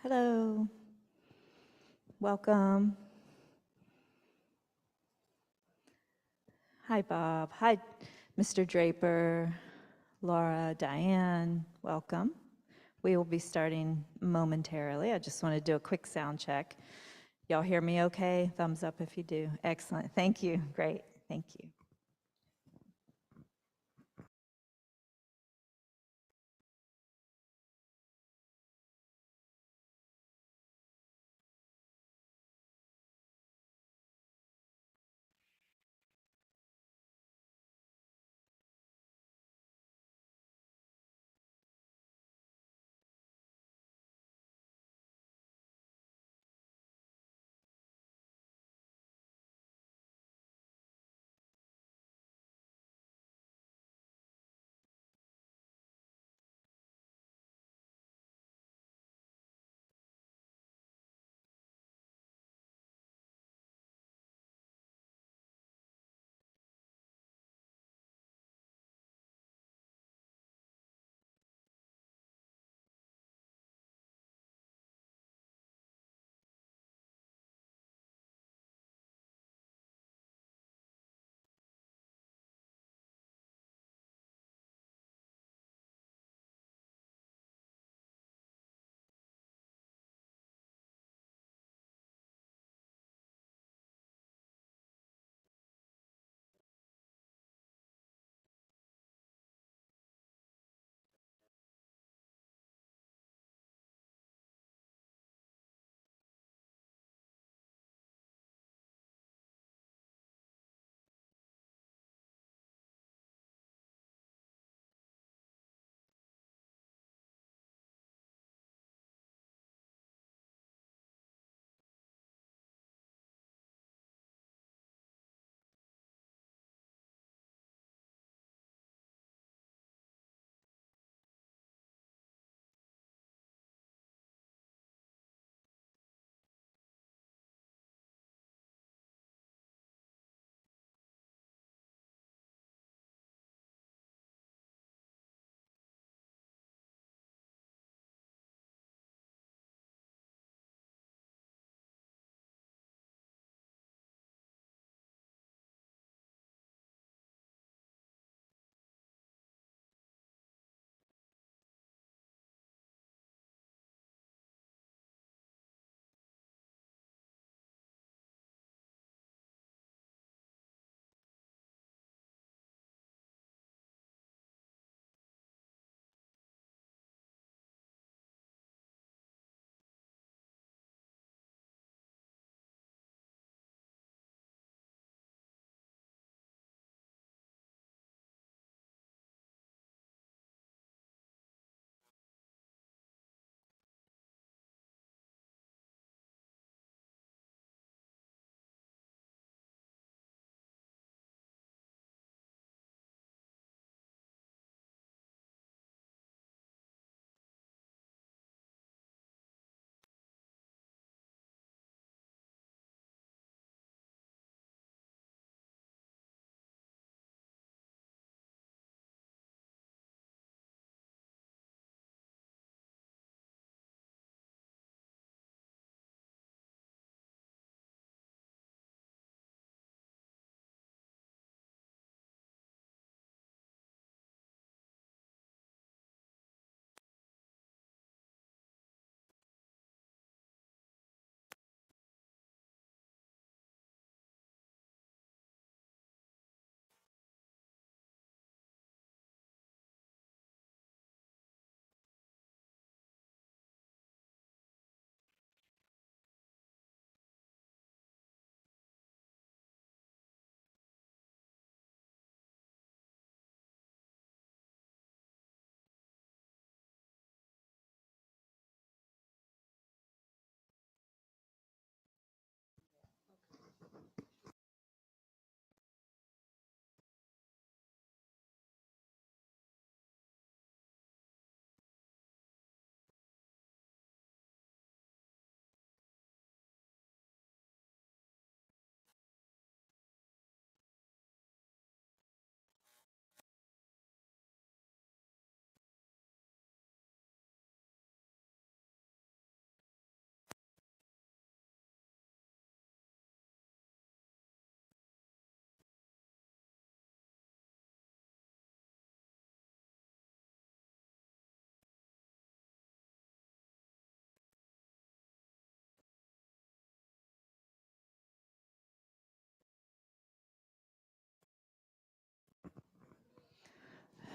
Hello, welcome. Hi, Bob. Hi, Mr. Draper, Laura, Diane, welcome. We will be starting momentarily. I just want to do a quick sound check. Y'all hear me okay? Thumbs up if you do. Excellent. Thank you. Great. Thank you.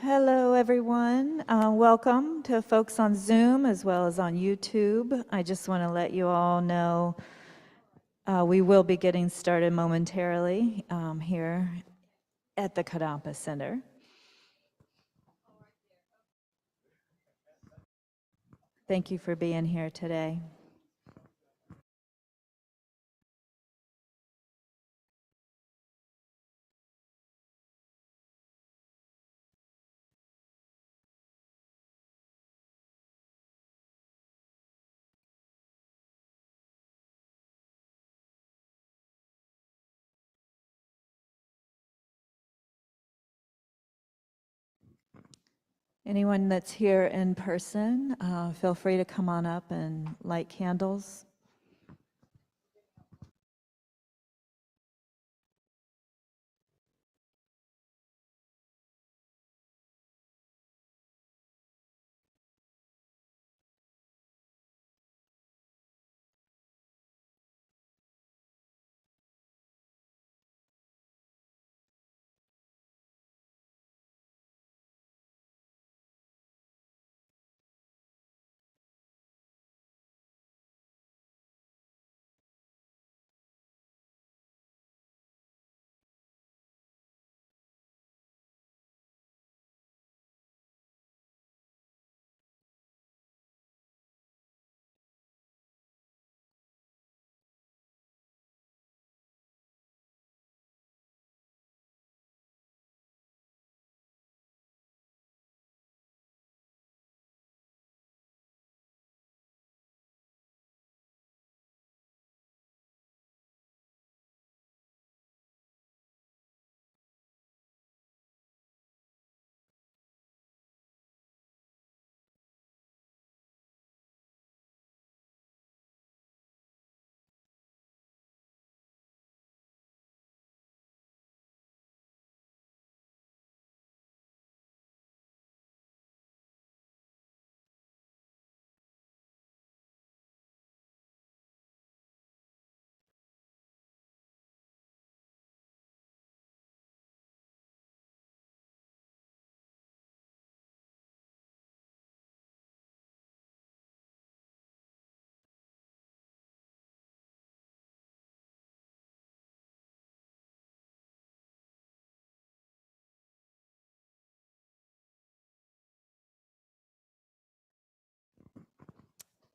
Hello, everyone. Welcome to folks on Zoom as well as on YouTube. I just want to let you all know we will be getting started momentarily here at the Kadampa Center. Thank you for being here today. Anyone that's here in person, feel free to come on up and light candles.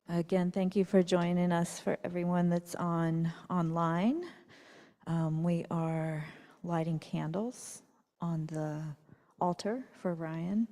Again, thank you for joining us. For everyone that's online, we are lighting candles on the altar for Ryan.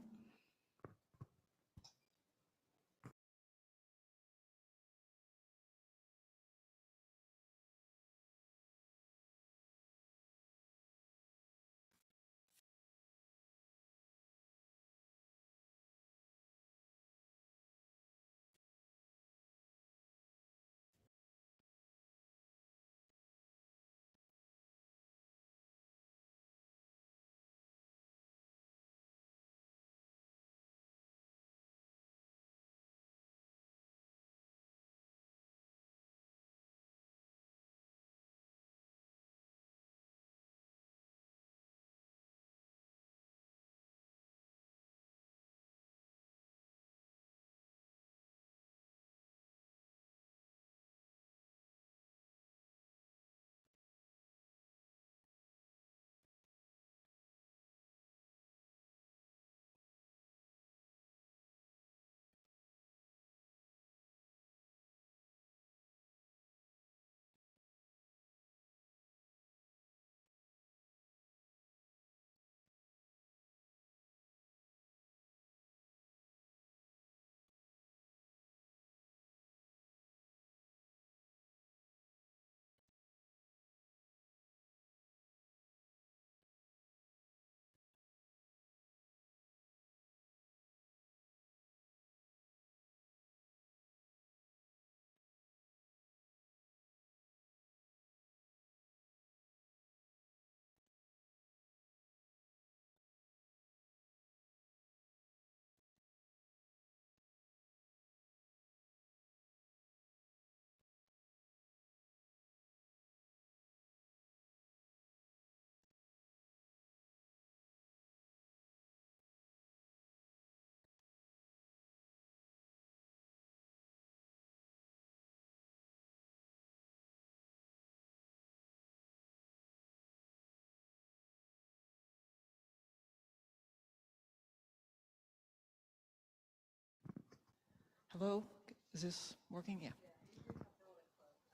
Hello, is this working? Yeah.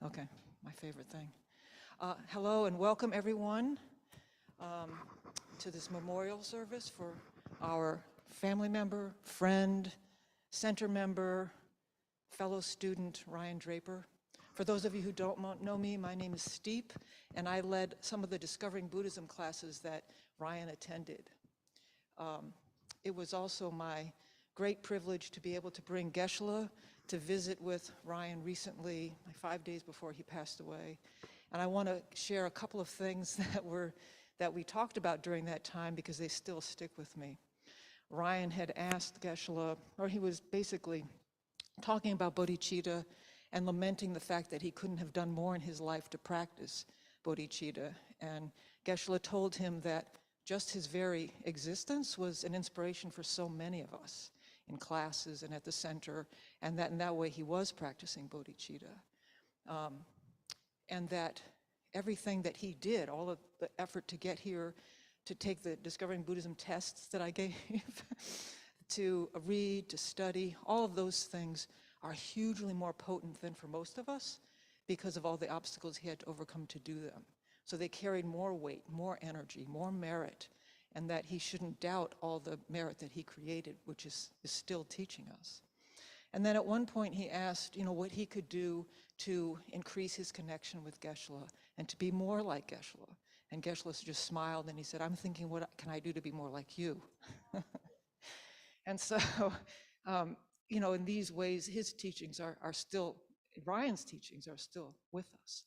Okay, my favorite thing. Hello and welcome everyone to this memorial service for our family member, friend, center member, fellow student, Ryan Draper. For those of you who don't know me, my name is Steep, and I led some of the Discovering Buddhism classes that Ryan attended. It was also my great privilege to be able to bring Geshe-la to visit with Ryan recently, 5 days before he passed away. And I want to share a couple of things that we talked about during that time because they still stick with me. Ryan had asked Geshe-la, or he was basically talking about bodhicitta and lamenting the fact that he couldn't have done more in his life to practice bodhicitta. And Geshe-la told him that just his very existence was an inspiration for so many of us in classes and at the center, and that in that way he was practicing bodhicitta. And that everything that he did, all of the effort to get here, to take the Discovering Buddhism tests that I gave, to read, to study, all of those things are hugely more potent than for most of us because of all the obstacles he had to overcome to do them. So they carried more weight, more energy, more merit, and that he shouldn't doubt all the merit that he created, which is still teaching us. And then at one point he asked, what he could do to increase his connection with Geshe-la and to be more like Geshe-la. And Geshe-la just smiled and he said, I'm thinking, what can I do to be more like you? And so, in these ways, his teachings are still, Ryan's teachings are still with us.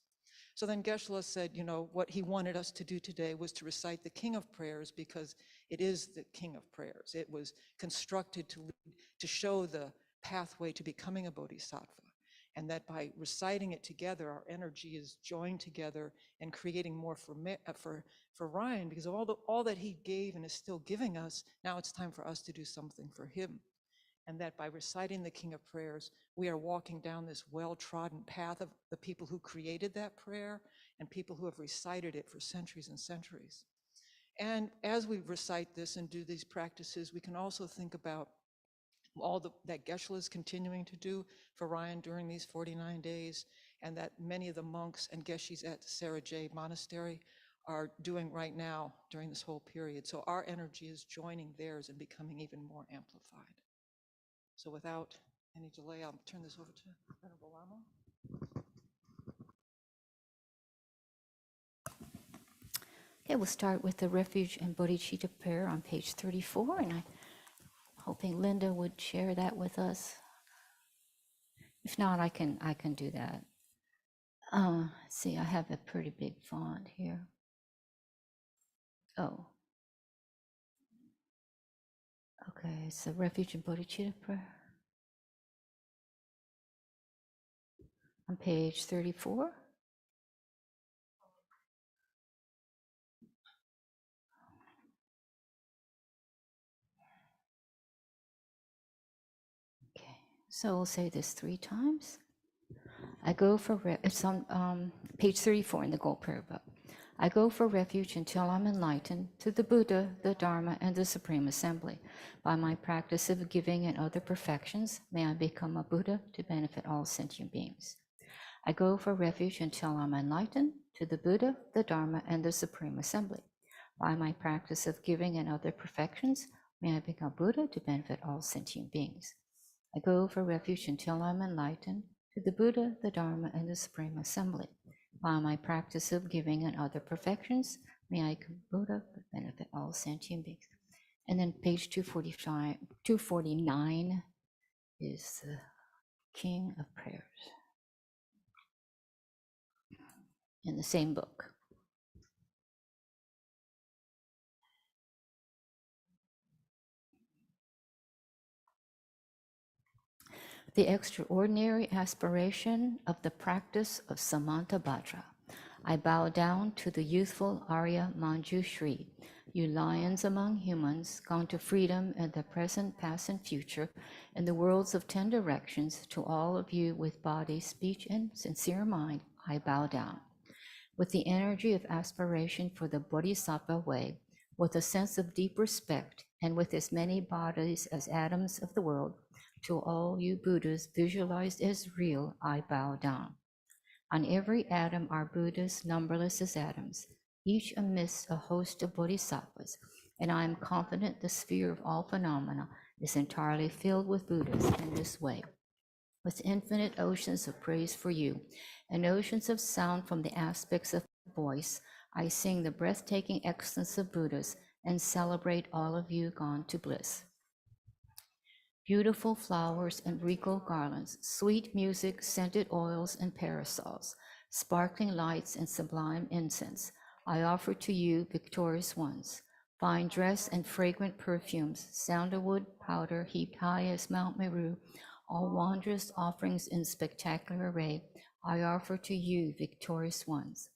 So then Geshe-la said, what he wanted us to do today was to recite the King of Prayers because it is the King of Prayers. It was constructed to show the pathway to becoming a bodhisattva. And that by reciting it together, our energy is joined together and creating more for Ryan, because of all that he gave and is still giving us, now it's time for us to do something for him. And that by reciting the King of Prayers, we are walking down this well-trodden path of the people who created that prayer and people who have recited it for centuries and centuries. And as we recite this and do these practices, we can also think about that Geshe-la is continuing to do for Ryan during these 49 days, and that many of the monks and Geshis at Sarah J Monastery are doing right now during this whole period. So our energy is joining theirs and becoming even more amplified. So without any delay, I'll turn this over to Venerable Lama. Okay, we'll start with the Refuge and Bodhicitta prayer on page 34, and I'm hoping Linda would share that with us. If not, I can do that. See, I have a pretty big font here. Oh. Okay, it's the Refuge and Bodhicitta prayer on page 34. Okay, so we'll say this 3 times. I go for, it's on page 34 in the Gold Prayer Book. I go for refuge until I'm enlightened to the Buddha, the Dharma, and the Supreme Assembly. By my practice of giving and other perfections, may I become a Buddha to benefit all sentient beings. I go for refuge until I'm enlightened to the Buddha, the Dharma, and the Supreme Assembly. By my practice of giving and other perfections, may I become Buddha to benefit all sentient beings. I go for refuge until I'm enlightened to the Buddha, the Dharma, and the Supreme Assembly. By my practice of giving and other perfections, may I become Buddha to benefit all sentient beings. And then page 249 is the King of Prayers in the same book. The extraordinary aspiration of the practice of Samantabhadra. I bow down to the youthful Arya Manjushri, you lions among humans, gone to freedom in the present, past, and future, in the worlds of 10 directions, to all of you with body, speech, and sincere mind, I bow down. With the energy of aspiration for the Bodhisattva way, with a sense of deep respect, and with as many bodies as atoms of the world, To all you Buddhas visualized as real, I bow down. On every atom are Buddhas, numberless as atoms, each amidst a host of bodhisattvas, and I am confident the sphere of all phenomena is entirely filled with Buddhas in this way. With infinite oceans of praise for you and oceans of sound from the aspects of voice, I sing the breathtaking excellence of Buddhas and celebrate all of you gone to bliss. Beautiful flowers and regal garlands, sweet music, scented oils and parasols, sparkling lights and sublime incense, I offer to you, victorious ones. Fine dress and fragrant perfumes, sandalwood powder heaped high as Mount Meru, all wondrous offerings in spectacular array, I offer to you, victorious ones.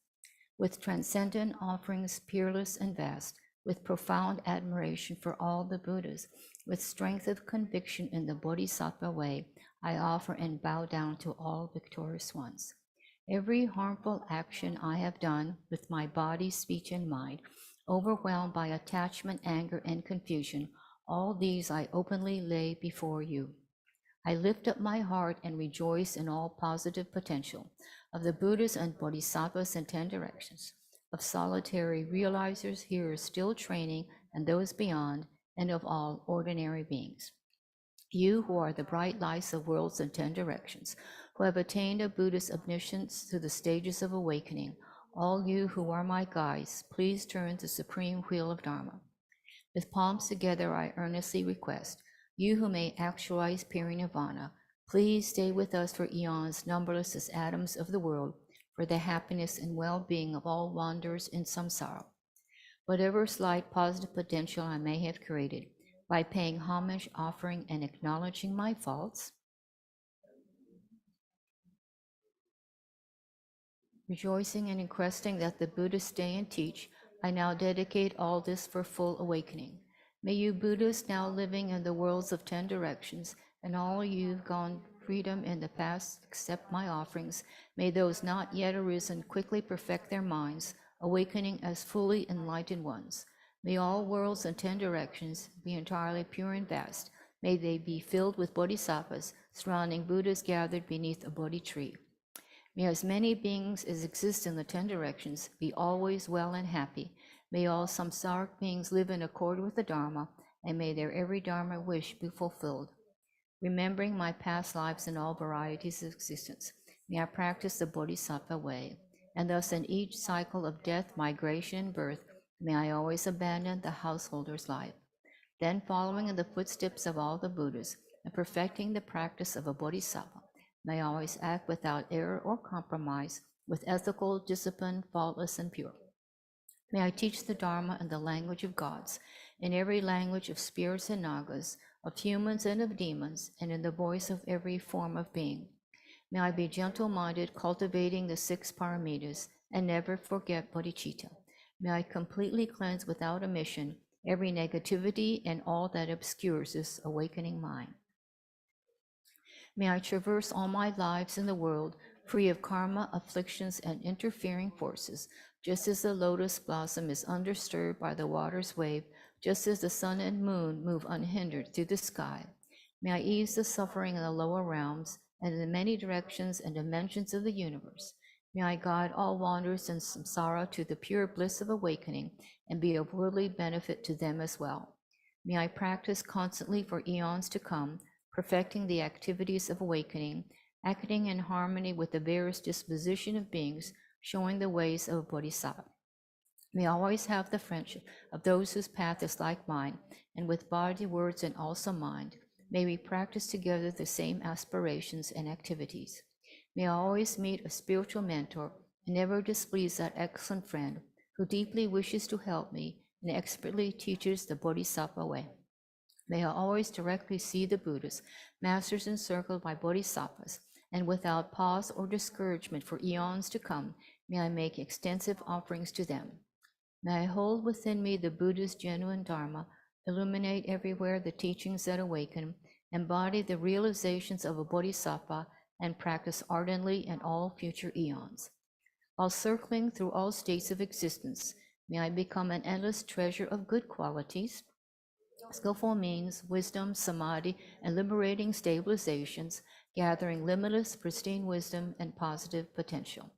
With transcendent offerings, peerless and vast, with profound admiration for all the Buddhas, with strength of conviction in the Bodhisattva way, I offer and bow down to all victorious ones. Every harmful action I have done with my body, speech, and mind, overwhelmed by attachment, anger, and confusion, all these I openly lay before you. I lift up my heart and rejoice in all positive potential of the Buddhas and Bodhisattvas in 10 directions, of solitary realizers here still training and those beyond, and of all ordinary beings. You who are the bright lights of worlds in 10 directions, who have attained a Buddhist omniscience through the stages of awakening, all you who are my guides, please turn the supreme wheel of Dharma. With palms together, I earnestly request, you who may actualize Parinirvana, please stay with us for eons numberless as atoms of the world, for the happiness and well-being of all wanderers in samsara. Whatever slight positive potential I may have created, by paying homage, offering, and acknowledging my faults, rejoicing and requesting that the Buddhas stay and teach, I now dedicate all this for full awakening. May you Buddhas now living in the worlds of 10 directions, and all you've gone freedom in the past accept my offerings. May those not yet arisen quickly perfect their minds, awakening as fully enlightened ones. May all worlds in 10 directions be entirely pure and vast. May they be filled with bodhisattvas, surrounding Buddhas gathered beneath a Bodhi tree. May as many beings as exist in the 10 directions be always well and happy. May all samsaric beings live in accord with the Dharma, and may their every Dharma wish be fulfilled. Remembering my past lives in all varieties of existence, may I practice the Bodhisattva way, and thus in each cycle of death, migration, and birth, may I always abandon the householder's life. Then, following in the footsteps of all the Buddhas and perfecting the practice of a Bodhisattva, may I always act without error or compromise, with ethical discipline, faultless and pure. May I teach the Dharma in the language of gods, in every language of spirits and nagas, of humans and of demons, and in the voice of every form of being. May I be gentle-minded, cultivating the 6 paramitas, and never forget bodhicitta. May I completely cleanse without omission every negativity and all that obscures this awakening mind. May I traverse all my lives in the world, free of karma, afflictions, and interfering forces, just as the lotus blossom is undisturbed by the water's wave, just as the sun and moon move unhindered through the sky. May I ease the suffering in the lower realms and in the many directions and dimensions of the universe. May I guide all wanderers in samsara to the pure bliss of awakening and be of worldly benefit to them as well. May I practice constantly for eons to come, perfecting the activities of awakening, acting in harmony with the various disposition of beings, showing the ways of bodhisattva. May I always have the friendship of those whose path is like mine, and with body, words, and also mind, may we practice together the same aspirations and activities. May I always meet a spiritual mentor and never displease that excellent friend who deeply wishes to help me and expertly teaches the bodhisattva way. May I always directly see the Buddhas, masters encircled by bodhisattvas, and without pause or discouragement for eons to come, may I make extensive offerings to them. May I hold within me the Buddha's genuine Dharma, illuminate everywhere the teachings that awaken, embody the realizations of a bodhisattva, and practice ardently in all future eons. While circling through all states of existence, may I become an endless treasure of good qualities, skillful means, wisdom, samadhi, and liberating stabilizations, gathering limitless, pristine wisdom and positive potential.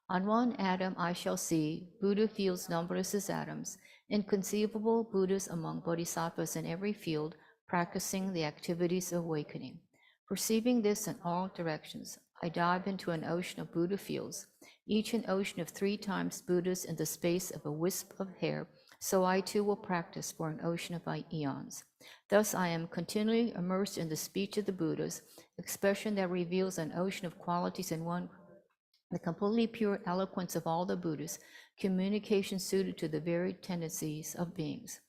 On one atom I shall see, Buddha fields numberless as atoms, inconceivable Buddhas among bodhisattvas in every field, practicing the activities of awakening. Perceiving this in all directions, I dive into an ocean of Buddha fields, each an ocean of 3 times Buddhas in the space of a wisp of hair, so I too will practice for an ocean of eons. Thus I am continually immersed in the speech of the Buddhas, expression that reveals an ocean of qualities in one, the completely pure eloquence of all the Buddhas, communication suited to the varied tendencies of beings.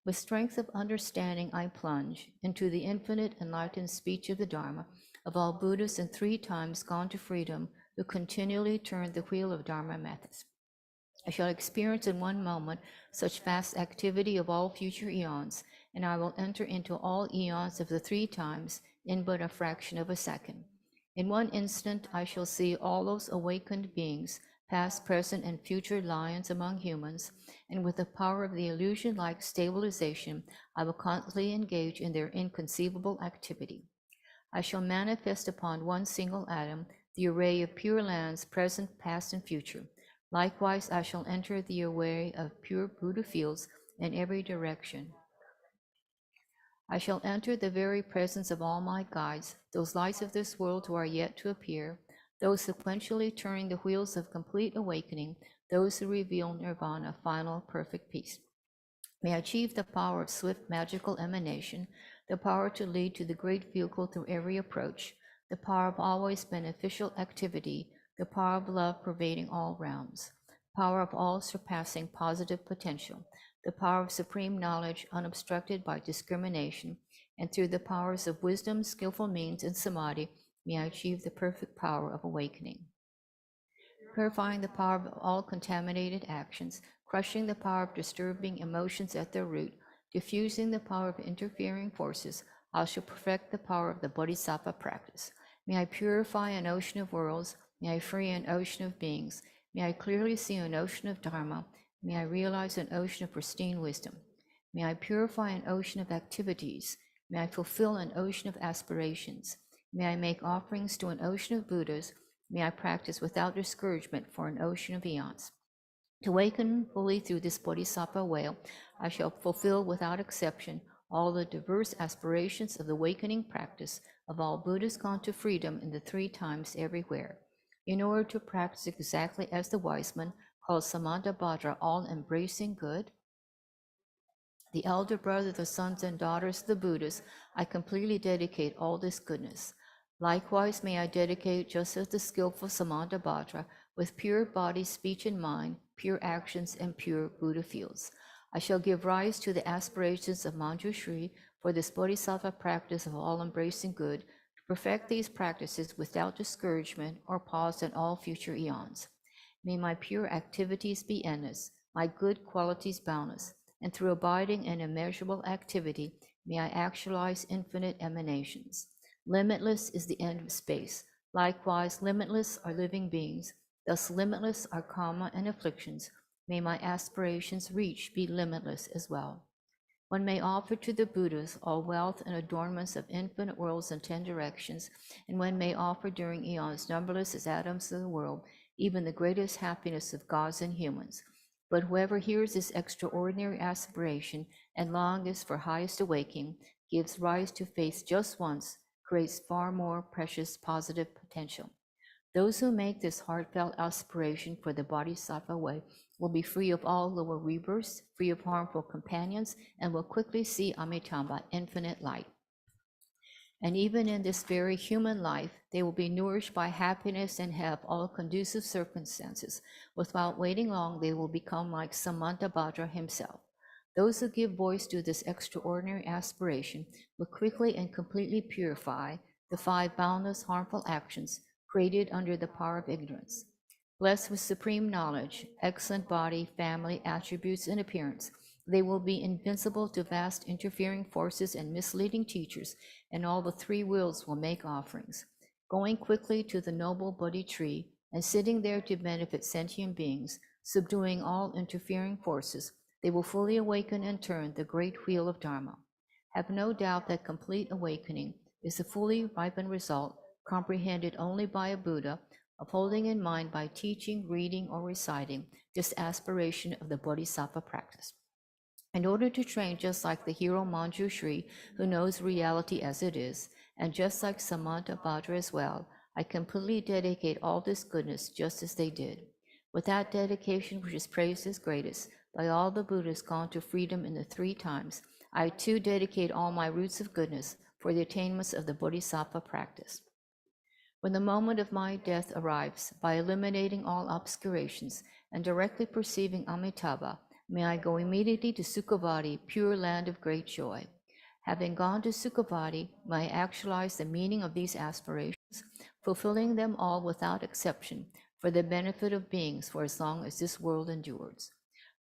With strength of understanding, I plunge into the infinite enlightened speech of the Dharma, of all Buddhas and 3 times gone to freedom, who continually turn the wheel of Dharma methods. I shall experience in one moment such vast activity of all future eons, and I will enter into all eons of the 3 times in but a fraction of a second. In one instant I shall see all those awakened beings, past, present, and future lions among humans, and with the power of the illusion-like stabilization, I will constantly engage in their inconceivable activity. I shall manifest upon one single atom the array of pure lands, present, past, and future. Likewise, I shall enter the array of pure Buddha fields in every direction. I shall enter the very presence of all my guides, those lights of this world who are yet to appear, those sequentially turning the wheels of complete awakening, those who reveal nirvana, final perfect peace. May I achieve the power of swift magical emanation, the power to lead to the great vehicle through every approach, the power of always beneficial activity, the power of love pervading all realms, power of all surpassing positive potential, the power of supreme knowledge unobstructed by discrimination, and through the powers of wisdom, skillful means, and samadhi, may I achieve the perfect power of awakening. Purifying the power of all contaminated actions, crushing the power of disturbing emotions at their root, diffusing the power of interfering forces, I shall perfect the power of the bodhisattva practice. May I purify an ocean of worlds, may I free an ocean of beings, may I clearly see an ocean of dharma, may I realize an ocean of pristine wisdom. May I purify an ocean of activities, may I fulfill an ocean of aspirations, may I make offerings to an ocean of Buddhas, may I practice without discouragement for an ocean of eons. To awaken fully through this bodhisattva way, I shall fulfill without exception all the diverse aspirations of the awakening practice of all Buddhas gone to freedom in the 3 times everywhere. In order to practice exactly as the wise man called Samantabhadra, all embracing good, the elder brother, the sons and daughters of the Buddhas, I completely dedicate all this goodness. Likewise, may I dedicate, just as the skillful Samantabhadra, with pure body, speech, and mind, pure actions, and pure Buddha fields. I shall give rise to the aspirations of Manjushri for this bodhisattva practice of all embracing good, to perfect these practices without discouragement or pause in all future eons. May my pure activities be endless, my good qualities boundless, and through abiding in immeasurable activity, may I actualize infinite emanations. Limitless is the end of space. Likewise, limitless are living beings. Thus limitless are karma and afflictions. May my aspirations reach be limitless as well. One may offer to the Buddhas all wealth and adornments of infinite worlds in 10 directions, and one may offer during eons numberless as atoms of the world, even the greatest happiness of gods and humans. But whoever hears this extraordinary aspiration and longs for highest awakening, gives rise to faith just once, creates far more precious positive potential. Those who make this heartfelt aspiration for the bodhisattva way will be free of all lower rebirths, free of harmful companions, and will quickly see Amitabha, infinite light. And even in this very human life, they will be nourished by happiness and have all conducive circumstances. Without waiting long, they will become like Samantabhadra himself. Those who give voice to this extraordinary aspiration will quickly and completely purify the 5 boundless harmful actions created under the power of ignorance. Blessed with supreme knowledge, excellent body, family, attributes, and appearance, they will be invincible to vast interfering forces and misleading teachers, and all the 3 wills will make offerings. Going quickly to the noble Bodhi tree, and sitting there to benefit sentient beings, subduing all interfering forces, they will fully awaken and turn the great wheel of Dharma. have no doubt that complete awakening is a fully ripened result, comprehended only by a Buddha, of holding in mind by teaching, reading, or reciting this aspiration of the Bodhisattva practice. In order to train just like the hero Manjushri, who knows reality as it is, and just like Samanta Bhadra as well, I completely dedicate all this goodness just as they did. With that dedication which is praised as greatest by all the Buddhas gone to freedom in the 3 times, I too dedicate all my roots of goodness for the attainments of the Bodhisattva practice. When the moment of my death arrives, by eliminating all obscurations and directly perceiving Amitabha, may I go immediately to Sukhavati, pure land of great joy. Having gone to Sukhavati, may I actualize the meaning of these aspirations, fulfilling them all without exception for the benefit of beings for as long as this world endures.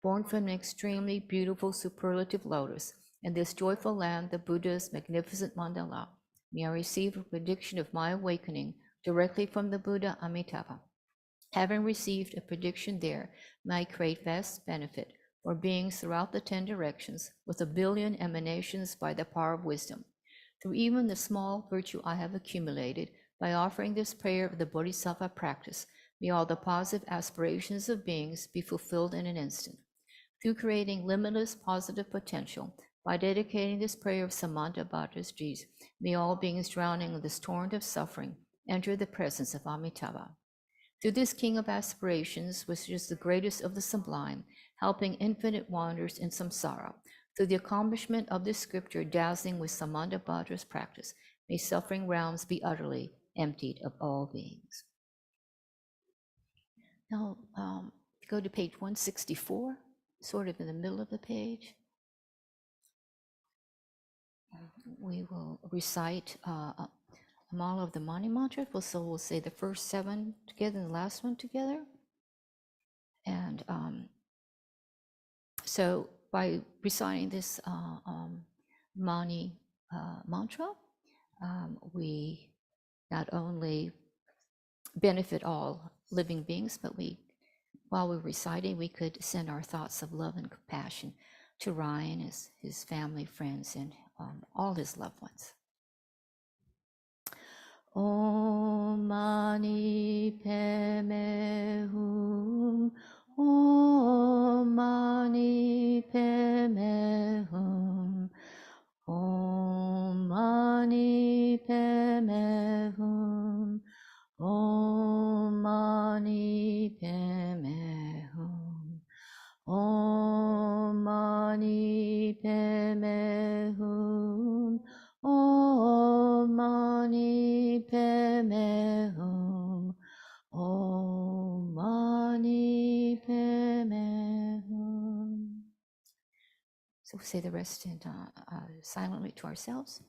Born from an extremely beautiful superlative lotus, in this joyful land, the Buddha's magnificent mandala, may I receive a prediction of my awakening directly from the Buddha Amitabha. Having received a prediction there, may I create vast benefit for beings throughout the 10 directions with 1,000,000,000 emanations by the power of wisdom. Through even the small virtue I have accumulated, by offering this prayer of the Bodhisattva practice, may all the positive aspirations of beings be fulfilled in an instant. Through creating limitless positive potential, by dedicating this prayer of Samanta Bhadra's G's, may all beings drowning in this torrent of suffering enter the presence of Amitabha. Through this king of aspirations, which is the greatest of the sublime, helping infinite wanderers in samsara, through the accomplishment of this scripture dazzling with Samanta Bhadra's practice, may suffering realms be utterly emptied of all beings. Now, go to page 164, sort of in the middle of the page. We will recite a mala of the Mani Mantra. So we'll say the first 7 together and the last one together. And so by reciting this Mani Mantra, we not only benefit all living beings, but while we're reciting, we could send our thoughts of love and compassion to Ryan, his family, friends, and all his loved ones. Om Mani Padme Hum. Om Mani Padme Hum. Om Mani Padme Hum. Om Mani Padme Hum. Om Mani Padme Hum. Om Mani Padme Hum. Om Mani Padme Hum. So we'll say the rest in, silently to ourselves.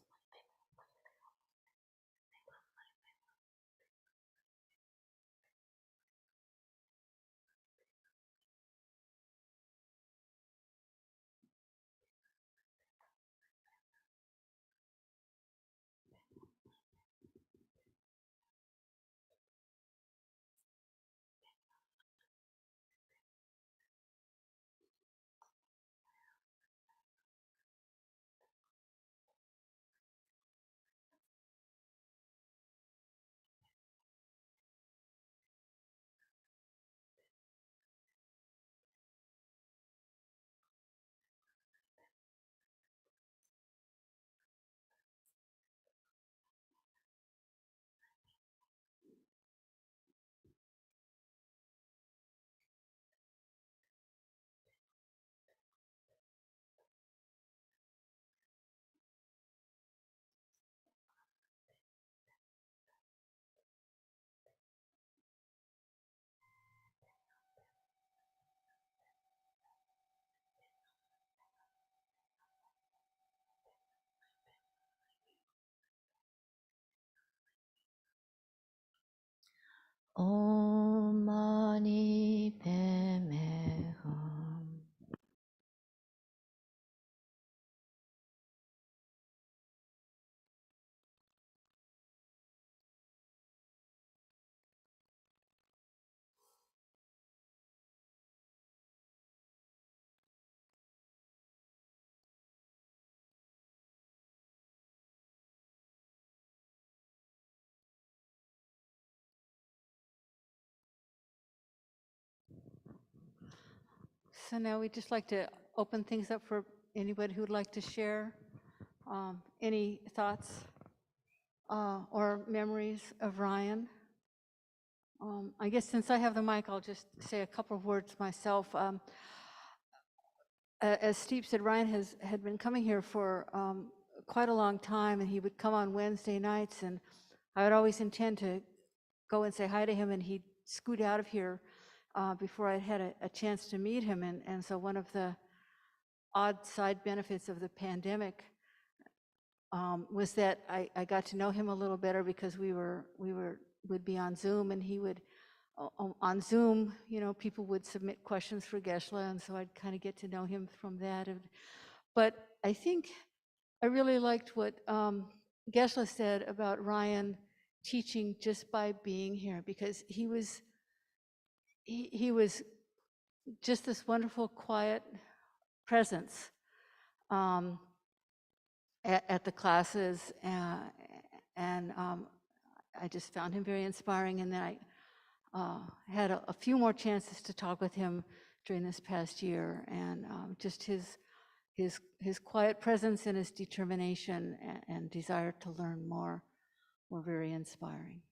Om Mani Padme Hum. So now we'd just like to open things up for anybody who would like to share any thoughts or memories of Ryan. I guess since I have the mic, I'll just say a couple of words myself. As Steve said, Ryan had been coming here for quite a long time, and he would come on Wednesday nights, and I would always intend to go and say hi to him, and he'd scoot out of here before I'd had a chance to meet him. And so one of the odd side benefits of the pandemic was that I got to know him a little better, because would be on Zoom, and he would on Zoom, people would submit questions for Geshe-la, and so I'd kind of get to know him from that. But I think I really liked what Geshe-la said about Ryan teaching just by being here, because he was just this wonderful, quiet presence at the classes, and I just found him very inspiring. And then I had a few more chances to talk with him during this past year, and just his quiet presence and his determination and desire to learn more were very inspiring.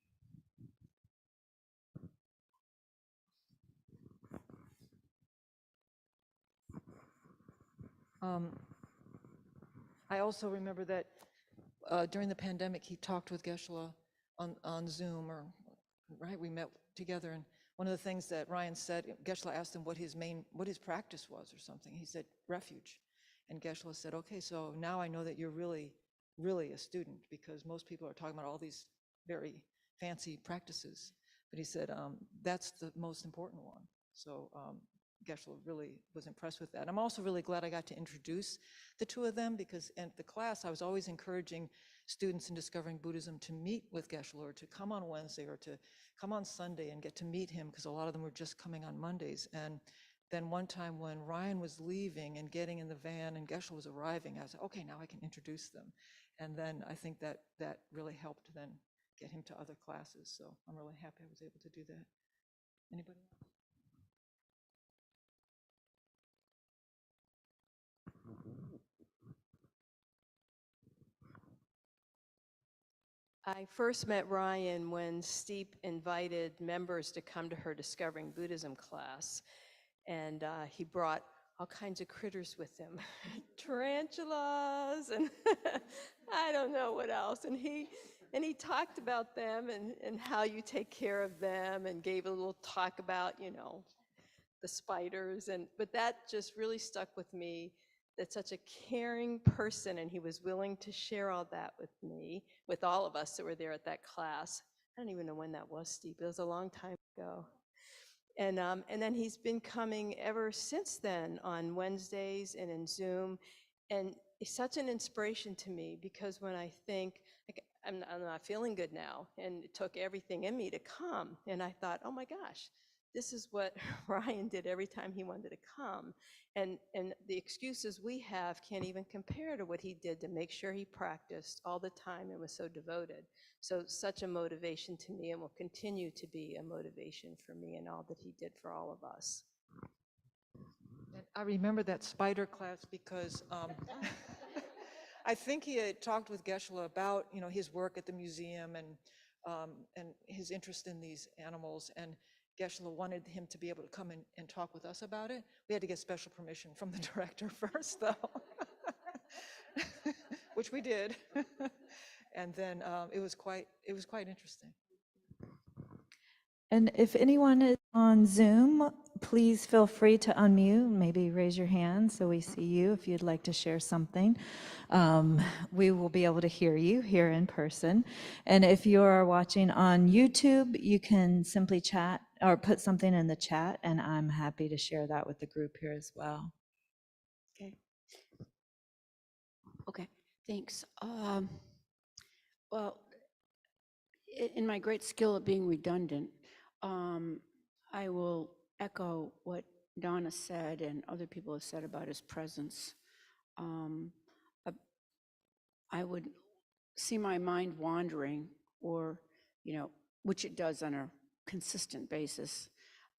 I also remember that during the pandemic, he talked with Geshe-la on Zoom, right? We met together, and one of the things that Ryan said, Geshe-la asked him what his practice was or something. He said, refuge. And Geshe-la said, okay, so now I know that you're really, really a student, because most people are talking about all these very fancy practices. But he said, that's the most important one. So Geshe-la really was impressed with that. I'm also really glad I got to introduce the two of them, because at the class, I was always encouraging students in Discovering Buddhism to meet with Geshe-la, or to come on Wednesday, or to come on Sunday and get to meet him, because a lot of them were just coming on Mondays. And then one time when Ryan was leaving and getting in the van and Geshe-la was arriving, I was like, okay, now I can introduce them. And then I think that really helped then get him to other classes. So I'm really happy I was able to do that. Anybody else? I first met Ryan when Steep invited members to come to her Discovering Buddhism class, and he brought all kinds of critters with him, tarantulas, and I don't know what else. And he talked about them and how you take care of them, and gave a little talk about, the spiders. But that just really stuck with me. That's such a caring person, and he was willing to share all that with me, with all of us that were there at that class. I don't even know when that was, Steve. It was a long time ago. And then he's been coming ever since then on Wednesdays and in Zoom, and it's such an inspiration to me, because when I think, like, I'm not feeling good now, and it took everything in me to come, and I thought, oh my gosh, this is what Ryan did every time he wanted to come. And the excuses we have can't even compare to what he did to make sure he practiced all the time and was so devoted. So such a motivation to me, and will continue to be a motivation for me in all that he did for all of us. And I remember that spider class because I think he had talked with Geshe-la about his work at the museum and his interest in these animals, and Geshe-la wanted him to be able to come and talk with us about it. We had to get special permission from the director first, though, which we did. And then it was quite interesting. And if anyone is on Zoom, please feel free to unmute, maybe raise your hand so we see you if you'd like to share something. We will be able to hear you here in person. And if you are watching on YouTube, you can simply chat or put something in the chat, and I'm happy to share that with the group here as well. Okay, thanks. Well, in my great skill at being redundant, I will echo what Donna said and other people have said about his presence. I would see my mind wandering, or, which it does on a consistent basis.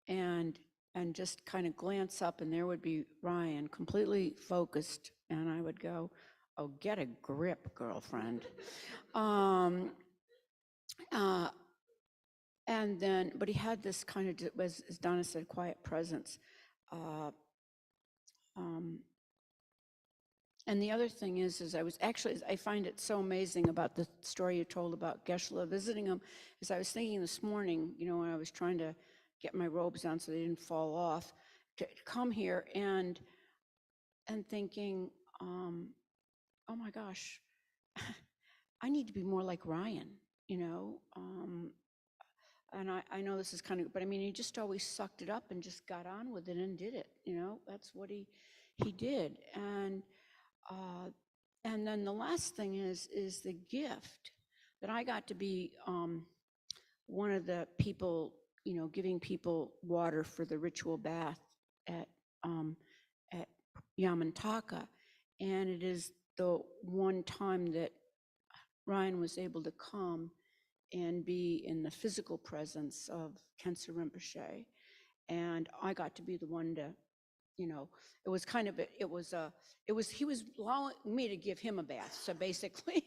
And and just kind of glance up, and there would be Ryan, completely focused, and I would go, "Oh, get a grip, girlfriend." Um, uh, and then, but he had this kind of, as Donna said, quiet presence. Uh, um, and the other thing is I find it so amazing about the story you told about Geshe-la visiting him, is I was thinking this morning, you know, when I was trying to get my robes on so they didn't fall off, to come here and thinking, oh my gosh, I need to be more like Ryan, you know. And I know this is kind of, but I mean, he just always sucked it up and just got on with it and did it, you know. That's what he did. And then the last thing is the gift that I got to be one of the people, you know, giving people water for the ritual bath at at Yamantaka. And it is the one time that Ryan was able to come and be in the physical presence of Khensa Rinpoche. And I got to be the one to, you know, it was kind of, he was allowing me to give him a bath, so basically.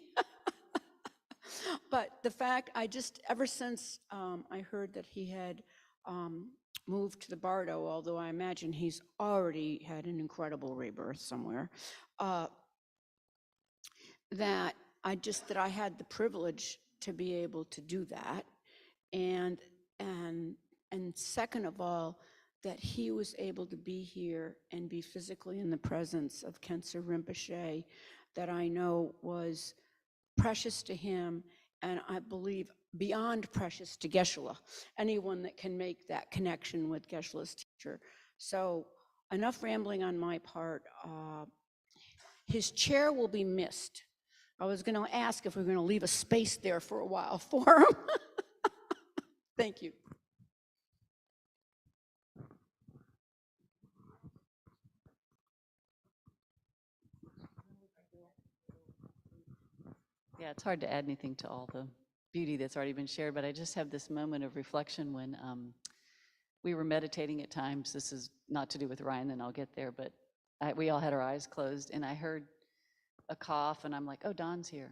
But the fact, ever since I heard that he had moved to the Bardo, although I imagine he's already had an incredible rebirth somewhere, that I had the privilege to be able to do that. And second of all, that he was able to be here and be physically in the presence of Khensa Rinpoche, that I know was precious to him, and I believe beyond precious to Geshe-la, anyone that can make that connection with Geshe-la's teacher. So enough rambling on my part. His chair will be missed. I was going to ask if we're going to leave a space there for a while for him. Thank you. Yeah, it's hard to add anything to all the beauty that's already been shared, but I just have this moment of reflection when we were meditating at times. This is not to do with Ryan, and I'll get there, but we all had our eyes closed, and I heard a cough, and I'm like, oh, Dawn's here.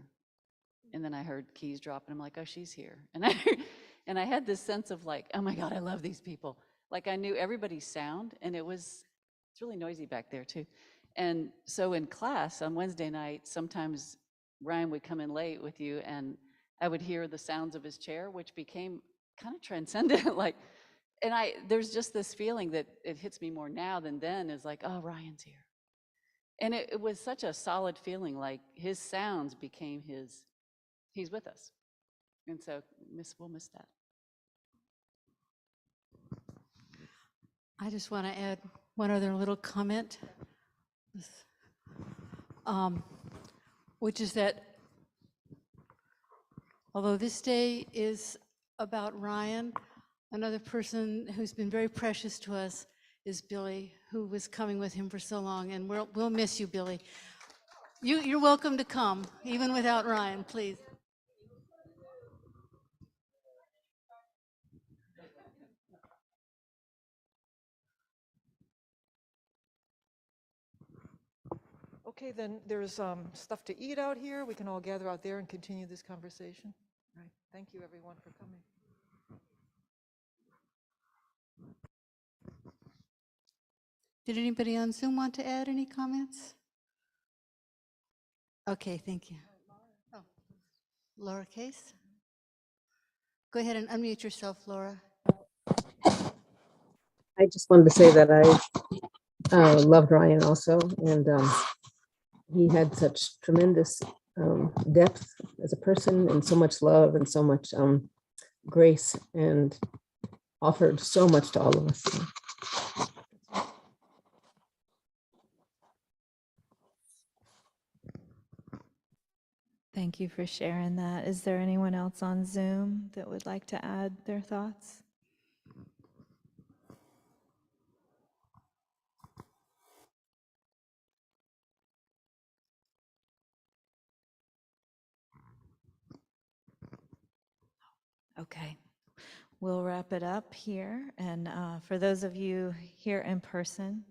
And then I heard keys drop, and I'm like, oh, she's here. And I had this sense of like, oh my God, I love these people. Like I knew everybody's sound, and it's really noisy back there too. And so in class on Wednesday night, sometimes Ryan would come in late with you, and I would hear the sounds of his chair, which became kind of transcendent. Like, and there's just this feeling that it hits me more now than then, is like, oh, Ryan's here. And it was such a solid feeling, like his sounds became he's with us. And so we'll miss that. I just want to add one other little comment, which is that although this day is about Ryan, another person who's been very precious to us is Billy, who was coming with him for so long, and we'll miss you, Billy. You're welcome to come, even without Ryan, please. Okay, then there's stuff to eat out here. We can all gather out there and continue this conversation. All right. Thank you, everyone, for coming. Did anybody on Zoom want to add any comments? Okay, thank you. Oh, Laura Case? Go ahead and unmute yourself, Laura. I just wanted to say that I loved Ryan also, and he had such tremendous depth as a person, and so much love and so much grace, and offered so much to all of us. Thank you for sharing that. Is there anyone else on Zoom that would like to add their thoughts? Okay. we'll wrap it up here. And for those of you here in person,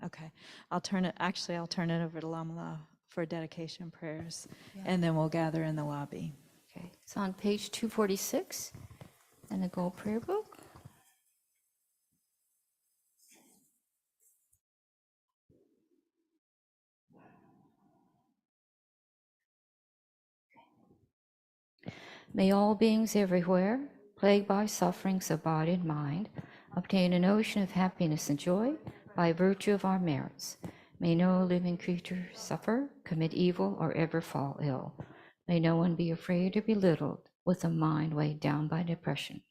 okay, I'll turn it over to Lamala for dedication prayers, and then we'll gather in the lobby. Okay, it's on page 246 in the Gold Prayer Book. May all beings everywhere, plagued by sufferings of body and mind, obtain an ocean of happiness and joy by virtue of our merits. May no living creature suffer, commit evil, or ever fall ill. May no one be afraid or belittled with a mind weighed down by depression.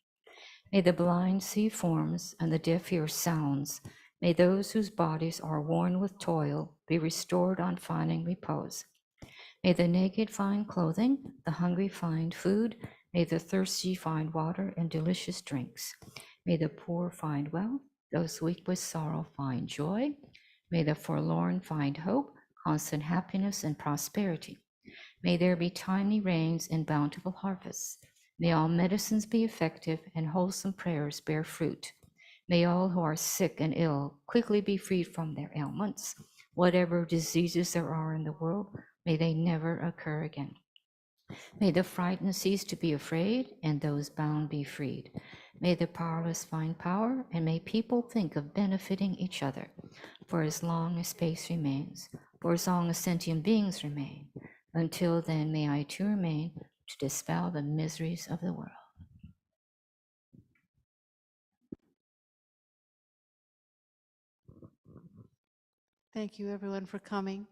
May the blind see forms and the deaf hear sounds. May those whose bodies are worn with toil be restored on finding repose. May the naked find clothing, the hungry find food, may the thirsty find water and delicious drinks. May the poor find wealth, those weak with sorrow find joy. May the forlorn find hope, constant happiness and prosperity. May there be timely rains and bountiful harvests. May all medicines be effective and wholesome prayers bear fruit. May all who are sick and ill quickly be freed from their ailments. Whatever diseases there are in the world, may they never occur again. May the frightened cease to be afraid, and those bound be freed. May the powerless find power, and may people think of benefiting each other. For as long as space remains, for as long as sentient beings remain, until then may I too remain to dispel the miseries of the world. Thank you, everyone, for coming.